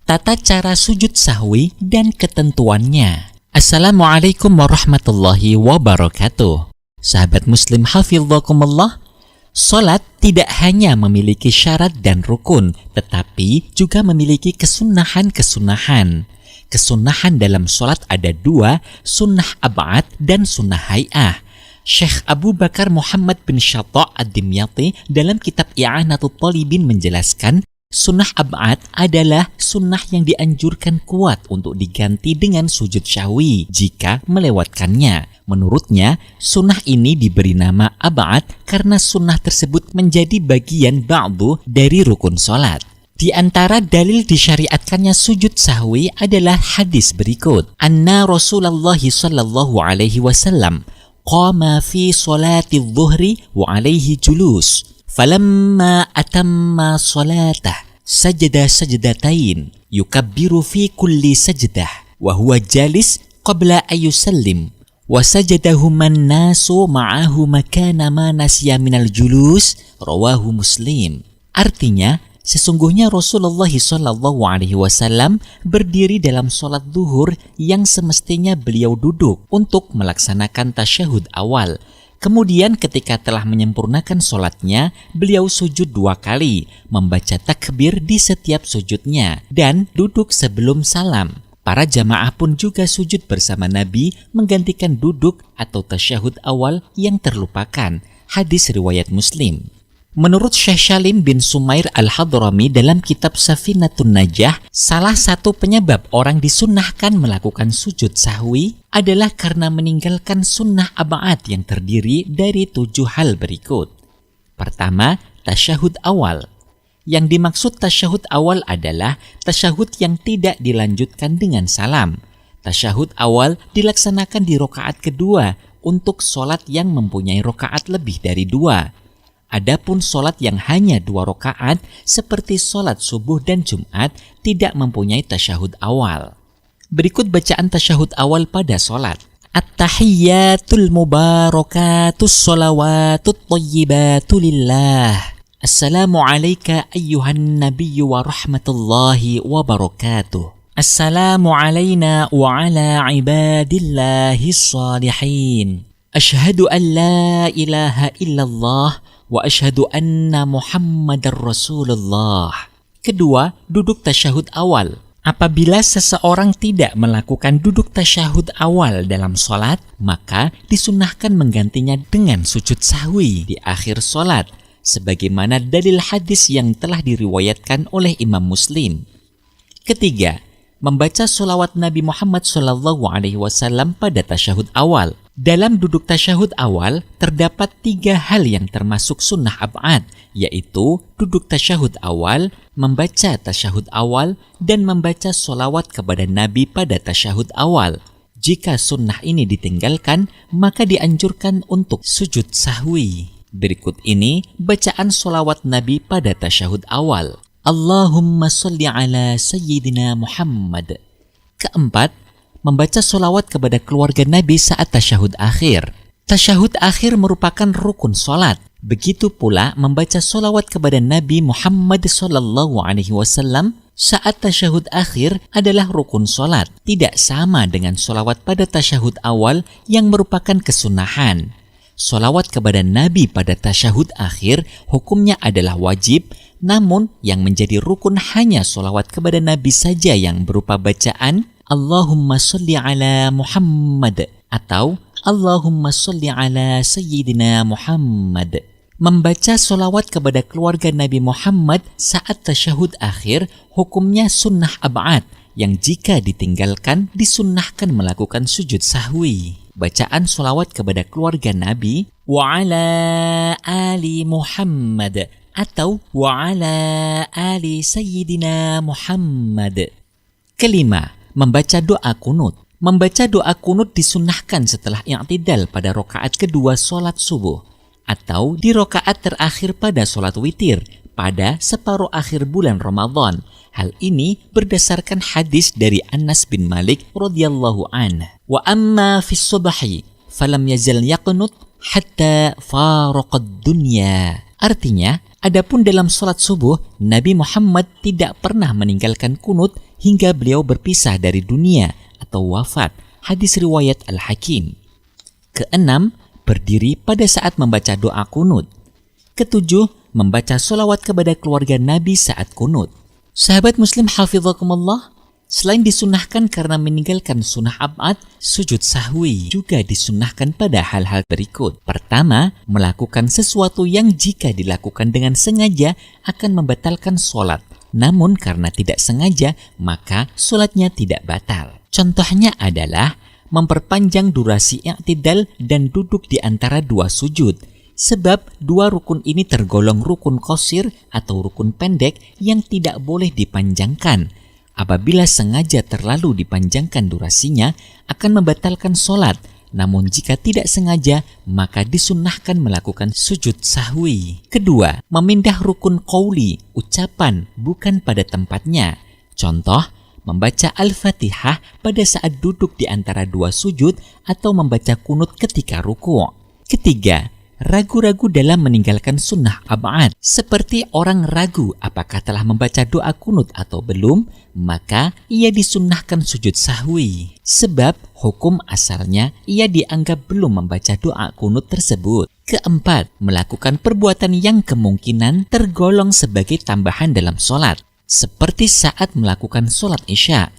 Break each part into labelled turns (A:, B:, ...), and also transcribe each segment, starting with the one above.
A: tata cara sujud sahwi dan ketentuannya. Assalamualaikum warahmatullahi wabarakatuh. Sahabat muslim hafidzakumullah, salat tidak hanya memiliki syarat dan rukun, tetapi juga memiliki kesunahan-kesunahan. Kesunahan dalam salat ada dua, sunnah ab'ad dan sunnah hay'ah. Syekh Abu Bakar Muhammad bin Syatta' ad-Dimyati dalam kitab I'anatul Talibin menjelaskan, sunnah ab'ad adalah sunnah yang dianjurkan kuat untuk diganti dengan sujud syahwi jika melewatkannya. Menurutnya, sunnah ini diberi nama ab'ad karena sunnah tersebut menjadi bagian ba'du dari rukun salat. Di antara dalil disyariatkannya sujud sahwi adalah hadis berikut. Anna Rasulullah sallallahu alaihi wasallam qama fi salati dhuhri wa alaihi julus. Falamma atamma salatah sajada sajdatain yukabbiru fi kulli sajdah wa huwa jalis qabla ayusallim wa sajadahuman nasu ma'ahu makana ma nasiya minal julus rawahu Muslim. Artinya, sesungguhnya Rasulullah SAW berdiri dalam sholat zuhur yang semestinya beliau duduk untuk melaksanakan tasyahud awal. Kemudian ketika telah menyempurnakan sholatnya, beliau sujud 2 kali, membaca takbir di setiap sujudnya, dan duduk sebelum salam. Para jamaah pun juga sujud bersama Nabi menggantikan duduk atau tasyahud awal yang terlupakan. Hadis riwayat Muslim. Menurut Syekh Salim bin Sumair al-Hadrami dalam kitab Safinatun Najah, salah satu penyebab orang disunnahkan melakukan sujud sahwi adalah karena meninggalkan sunnah ab'ad yang terdiri dari 7 hal berikut. Pertama, tasyahud awal. Yang dimaksud tasyahud awal adalah tasyahud yang tidak dilanjutkan dengan salam. Tasyahud awal dilaksanakan di rakaat kedua untuk sholat yang mempunyai rakaat lebih dari 2. Adapun sholat yang hanya 2 rakaat seperti sholat subuh dan Jumat tidak mempunyai tasyahud awal. Berikut bacaan tasyahud awal pada sholat. At-tahiyyatul mubarakatus sholawatut thayyibatu lillah. Assalamu alayka ayyuhan nabiyyu wa rahmatullahi wa barakatuh. Assalamu alayna wa ala ibadillahis salihin. Ashhadu an la ilaha illallah wa asyhadu anna Muhammadar Rasulullah. Kedua, duduk tasyahud awal. Apabila seseorang tidak melakukan duduk tasyahud awal dalam sholat, maka disunnahkan menggantinya dengan sujud sahwi di akhir sholat, sebagaimana dalil hadis yang telah diriwayatkan oleh Imam Muslim. Ketiga, membaca sholawat Nabi Muhammad SAW pada tasyahud awal. Dalam duduk tasyahud awal, terdapat 3 hal yang termasuk sunnah ab'ad, yaitu duduk tasyahud awal, membaca tasyahud awal, dan membaca sholawat kepada Nabi pada tasyahud awal. Jika sunnah ini ditinggalkan, maka dianjurkan untuk sujud sahwi. Berikut ini bacaan sholawat Nabi pada tasyahud awal. Allahumma sholli ala sayyidina Muhammad. Keempat, membaca sholawat kepada keluarga Nabi saat tasyahud akhir. Tasyahud akhir merupakan rukun sholat. Begitu pula membaca sholawat kepada Nabi Muhammad SAW saat tasyahud akhir adalah rukun sholat. Tidak sama dengan sholawat pada tasyahud awal yang merupakan kesunahan. Sholawat kepada Nabi pada tasyahud akhir hukumnya adalah wajib, namun yang menjadi rukun hanya sholawat kepada Nabi saja yang berupa bacaan Allahumma sholli ala Muhammad atau Allahumma sholli ala Sayyidina Muhammad. Membaca sholawat kepada keluarga Nabi Muhammad saat tasyahud akhir hukumnya sunnah ab'ad yang jika ditinggalkan disunnahkan melakukan sujud sahwi. Bacaan sholawat kepada keluarga Nabi wa ala ali Muhammad atau wa ala ali Sayyidina Muhammad. Kelima, membaca doa kunut. Membaca doa kunut disunnahkan setelah i'tidal pada rakaat kedua sholat subuh atau di rakaat terakhir pada sholat witir pada separuh akhir bulan Ramadan. Hal ini berdasarkan hadis dari Anas bin Malik radhiyallahu anhu. Wa amma fis subhi falam yazal yaqnut hatta faraqad dunya. Artinya, Adapun dalam sholat subuh, Nabi Muhammad tidak pernah meninggalkan kunut hingga beliau berpisah dari dunia atau wafat. Hadis riwayat Al-Hakim. Keenam, berdiri pada saat membaca doa kunut. Ketujuh, membaca sholawat kepada keluarga Nabi saat kunut. Sahabat muslim hafizakumullah, selain disunahkan karena meninggalkan sunnah ab'ad, sujud sahwi juga disunahkan pada hal-hal berikut. Pertama, melakukan sesuatu yang jika dilakukan dengan sengaja akan membatalkan sholat. Namun karena tidak sengaja, maka sholatnya tidak batal. Contohnya adalah memperpanjang durasi i'tidal dan duduk di antara dua sujud. Sebab dua rukun ini tergolong rukun qasir atau rukun pendek yang tidak boleh dipanjangkan. Apabila sengaja terlalu dipanjangkan durasinya, akan membatalkan sholat. Namun jika tidak sengaja, maka disunnahkan melakukan sujud sahwi. Kedua, memindah rukun qauli, ucapan, bukan pada tempatnya. Contoh, membaca Al-Fatihah pada saat duduk di antara dua sujud atau membaca kunut ketika ruku'. Ketiga, ragu-ragu dalam meninggalkan sunnah ab'ad. Seperti orang ragu apakah telah membaca doa kunut atau belum, maka ia disunnahkan sujud sahwi. Sebab hukum asalnya ia dianggap belum membaca doa kunut tersebut. Keempat, melakukan perbuatan yang kemungkinan tergolong sebagai tambahan dalam sholat. Seperti saat melakukan sholat isya.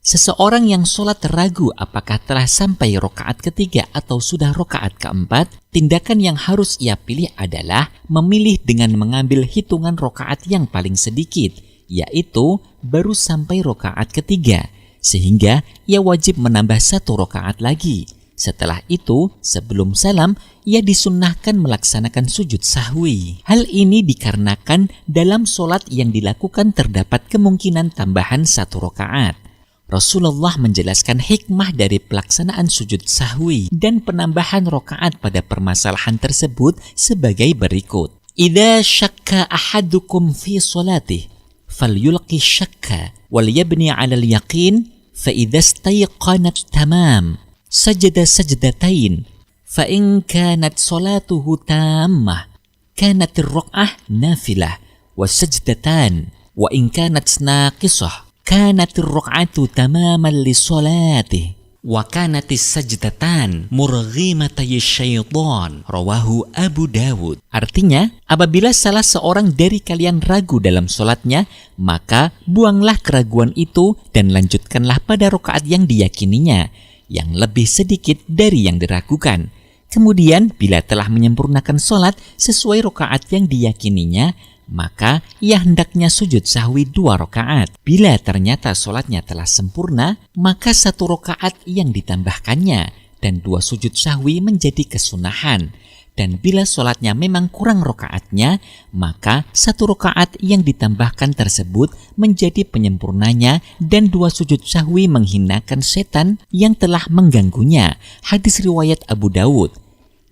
A: Seseorang yang sholat ragu apakah telah sampai rokaat ketiga atau sudah rokaat keempat, tindakan yang harus ia pilih adalah memilih dengan mengambil hitungan rokaat yang paling sedikit, yaitu baru sampai rokaat ketiga, sehingga ia wajib menambah satu rokaat lagi. Setelah itu, sebelum salam, ia disunnahkan melaksanakan sujud sahwi. Hal ini dikarenakan dalam sholat yang dilakukan terdapat kemungkinan tambahan satu rokaat. Rasulullah menjelaskan hikmah dari pelaksanaan sujud sahwi dan penambahan rokaat pada permasalahan tersebut sebagai berikut. Idza syakka ahadukum fi salatih falyulqi syakka wal yabni 'ala al-yaqin fa idza istayqanat tamam sajada sajdatain fa in kanat salatuhu tammah kanat ar-rak'ah nafilah wa sajdatan wa in kanat naqisah kanat ar-rak'atu tamaman li salatihi wa kanat as-sajdatan murghimatay syaitan rawahu Abu Dawud. Artinya, apabila salah seorang dari kalian ragu dalam sholatnya, maka buanglah keraguan itu dan lanjutkanlah pada rakaat yang diyakininya, yang lebih sedikit dari yang diragukan. Kemudian, bila telah menyempurnakan sholat sesuai rakaat yang diyakininya, maka ia hendaknya sujud sahwi 2 rakaat. Bila ternyata sholatnya telah sempurna, maka 1 rakaat yang ditambahkannya dan 2 sujud sahwi menjadi kesunahan. Dan bila sholatnya memang kurang rakaatnya, maka 1 rakaat yang ditambahkan tersebut menjadi penyempurnanya dan 2 sujud sahwi menghinakan setan yang telah mengganggunya. Hadis riwayat Abu Dawud.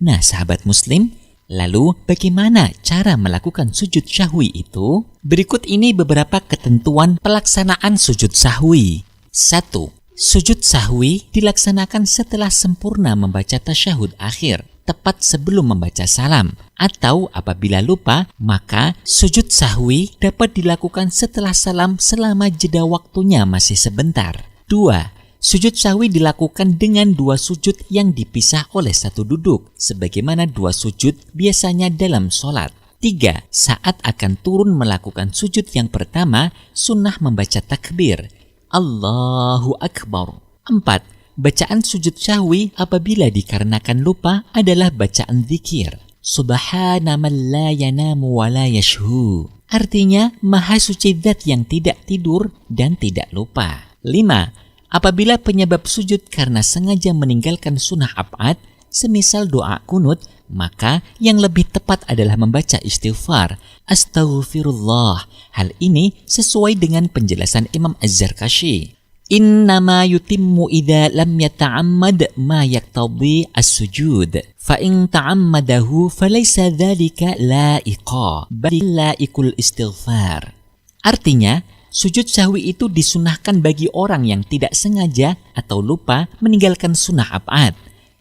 A: Nah, sahabat muslim, lalu bagaimana cara melakukan sujud sahwi itu? Berikut ini beberapa ketentuan pelaksanaan sujud sahwi. 1. Sujud sahwi dilaksanakan setelah sempurna membaca tasyahud akhir, tepat sebelum membaca salam. Atau apabila lupa, maka sujud sahwi dapat dilakukan setelah salam selama jeda waktunya masih sebentar. 2. Sujud sahwi dilakukan dengan 2 sujud yang dipisah oleh 1 duduk, sebagaimana 2 sujud biasanya dalam sholat. 3. Saat akan turun melakukan sujud yang pertama, sunnah membaca takbir, Allahu Akbar. 4. Bacaan sujud sahwi apabila dikarenakan lupa adalah bacaan zikir, Subhana man la yanamu wa la yashhu. Artinya, Maha Suci Zat yang tidak tidur dan tidak lupa. 5. Apabila penyebab sujud karena sengaja meninggalkan sunnah ab'ad, semisal doa kunut, maka yang lebih tepat adalah membaca istighfar, Astaghfirullah. Hal ini sesuai dengan penjelasan Imam Az-Zarkashi. Innama yutimmu idza lam yata'ammad ma yaqtadi as-sujud. Fa in ta'ammadahu falaysa dzalika la'iqa, bal la'iqul istighfar. Artinya, sujud sahwi itu disunahkan bagi orang yang tidak sengaja atau lupa meninggalkan sunnah ab'ad.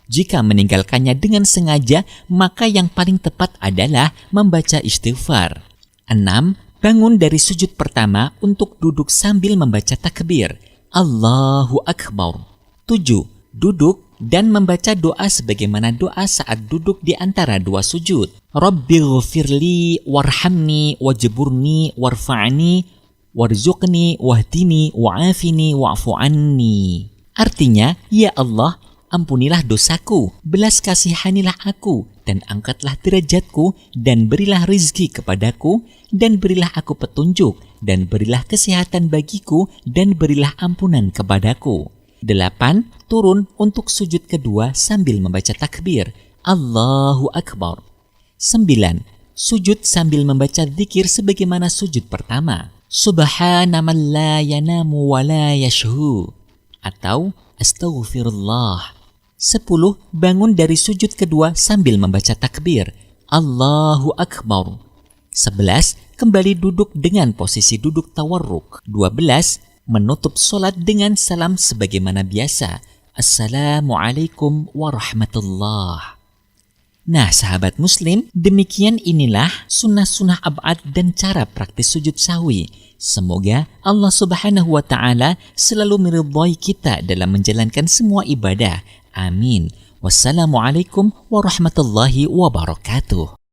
A: Jika meninggalkannya dengan sengaja, maka yang paling tepat adalah membaca istighfar. 6. Bangun dari sujud pertama untuk duduk sambil membaca takbir. Allahu Akbar. 7. Duduk dan membaca doa sebagaimana doa saat duduk di antara dua sujud. Rabbighfirli warhamni wajburni warfa'ni warzuqni wahdini wa'afini wa'fu anni. Artinya, ya Allah, ampunilah dosaku, belas kasihanilah aku, dan angkatlah derajatku, dan berilah rizki kepadaku, dan berilah aku petunjuk, dan berilah kesehatan bagiku, dan berilah ampunan kepadaku. 8. Turun untuk sujud kedua sambil membaca takbir. Allahu Akbar. 9. Sujud sambil membaca dzikir sebagaimana sujud pertama. Subhana man la yanamu wa la yashhu. Atau astaghfirullah. 10. Bangun dari sujud kedua sambil membaca takbir. Allahu Akbar. 11. Kembali duduk dengan posisi duduk tawarruk. 12. Menutup solat dengan salam sebagaimana biasa. Assalamualaikum warahmatullah. Nah, sahabat muslim, demikian inilah sunnah-sunnah ab'ad dan cara praktis sujud sahwi. Semoga Allah Subhanahu wa Ta'ala selalu meridhai kita dalam menjalankan semua ibadah. Amin. Wassalamualaikum warahmatullahi wabarakatuh.